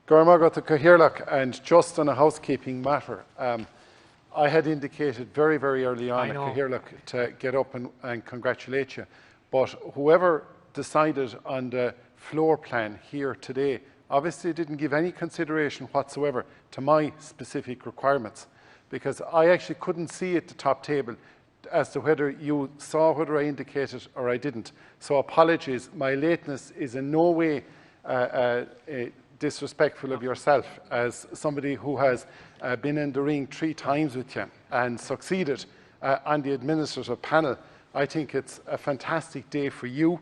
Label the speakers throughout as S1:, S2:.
S1: Gormagat the Cahirlock, and just on a housekeeping matter, I had indicated very, very early on at Cahirlock to get up and congratulate you. But whoever decided on the floor plan here today obviously didn't give any consideration whatsoever to my specific requirements, because I actually couldn't see at the top table as to whether you saw whether I indicated or I didn't. So apologies, my lateness is in no way disrespectful of yourself as somebody who has been in the ring 3 times with you and succeeded on the administrative panel. I think it's a fantastic day for you,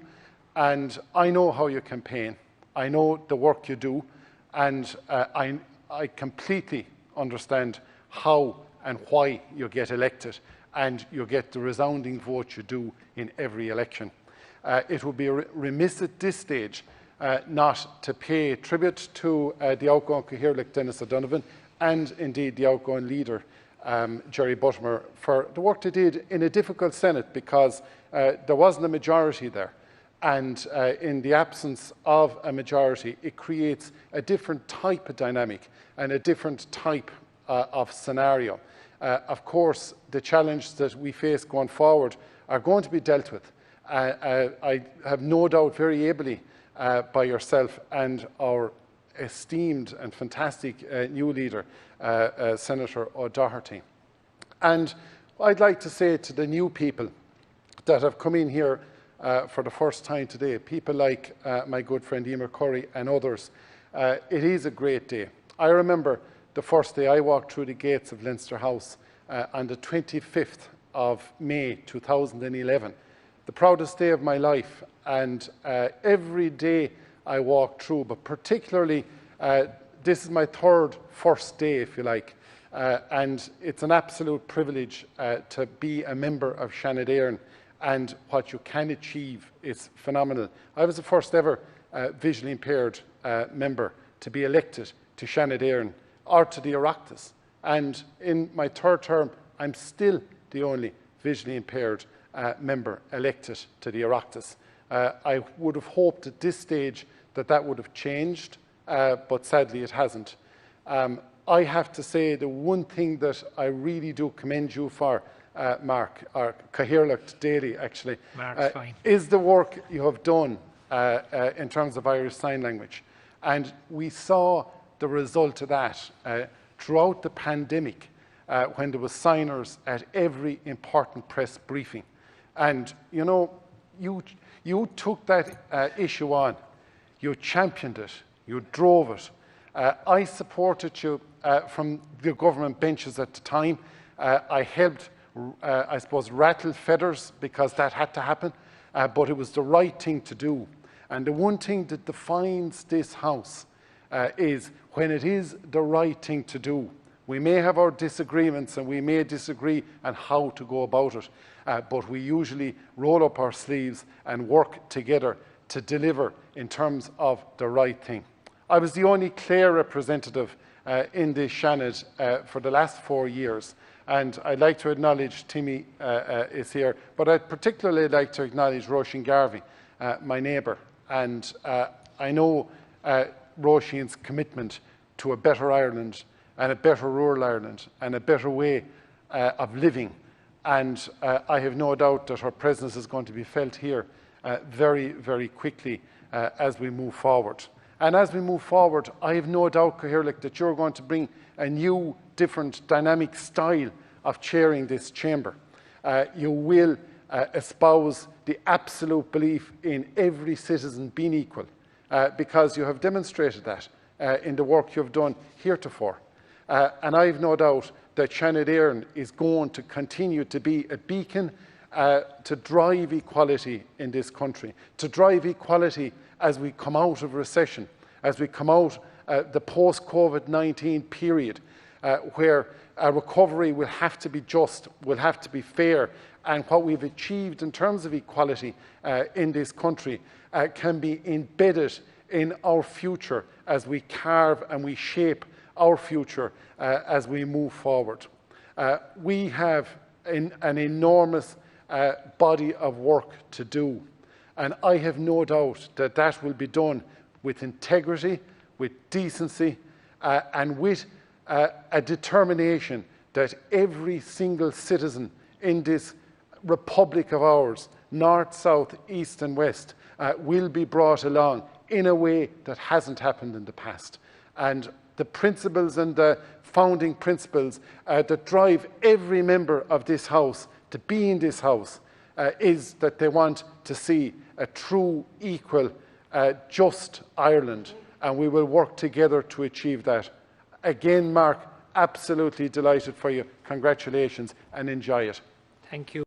S1: and I know how you campaign. I know the work you do, and I completely understand how and why you get elected, and you get the resounding vote you do in every election. It would be remiss at this stage not to pay tribute to the outgoing Cahirlock Dennis O'Donovan, and indeed the outgoing leader Jerry Buttimer, for the work they did in a difficult Senate, because there wasn't a majority there, and in the absence of a majority it creates a different type of dynamic and a different type of scenario. Of course, the challenges that we face going forward are going to be dealt with. I have no doubt very ably by yourself and our esteemed and fantastic new leader, Senator O'Doherty. And I'd like to say to the new people that have come in here for the first time today, people like my good friend Emer Curry and others, it is a great day. I remember the first day I walked through the gates of Leinster House on the 25th of May 2011, the proudest day of my life, and every day I walk through, but particularly this is my first day, if you like, and it's an absolute privilege to be a member of Seanad Éireann, and what you can achieve is phenomenal. I was the first ever visually impaired member to be elected to Seanad Éireann or to the Oireachtas, and in my 3rd term I'm still the only visually impaired member elected to the Oireachtas. I would have hoped at this stage that that would have changed, but sadly it hasn't. I have to say the one thing that I really do commend you for, Mark, or Cahirlock Daly actually, is the work you have done in terms of Irish Sign Language. And we saw the result of that throughout the pandemic when there were signers at every important press briefing. And you know, you took that issue on, you championed it, you drove it. I supported you from the government benches at the time. I helped, I suppose, rattle feathers because that had to happen, but it was the right thing to do. And the one thing that defines this House is when it is the right thing to do. We may have our disagreements and we may disagree on how to go about it, but we usually roll up our sleeves and work together to deliver in terms of the right thing. I was the only Clare representative in the Seanad for the last 4 years, and I'd like to acknowledge Timmy is here, but I'd particularly like to acknowledge Roisin Garvey, my neighbour, and I know Roisin's commitment to a better Ireland and a better rural Ireland and a better way of living, and I have no doubt that her presence is going to be felt here very, very quickly as we move forward. And as we move forward, I have no doubt, Cahirlock, that you're going to bring a new, different, dynamic style of chairing this chamber. You will espouse the absolute belief in every citizen being equal, because you have demonstrated that in the work you have done heretofore. And I have no doubt that Seanad Éireann is going to continue to be a beacon to drive equality in this country, to drive equality as we come out of recession, as we come out the post-COVID-19 period, where a recovery will have to be just, will have to be fair, and what we've achieved in terms of equality in this country can be embedded in our future as we carve and we shape our future as we move forward. We have an enormous body of work to do, and I have no doubt that that will be done with integrity, with decency, and with a determination that every single citizen in this republic of ours, north, south, east and west, will be brought along in a way that hasn't happened in the past. And the principles and the founding principles that drive every member of this House to be in this House is that they want to see a true, equal, just Ireland, and we will work together to achieve that. Again, Mark, absolutely delighted for you. Congratulations and enjoy it.
S2: Thank you.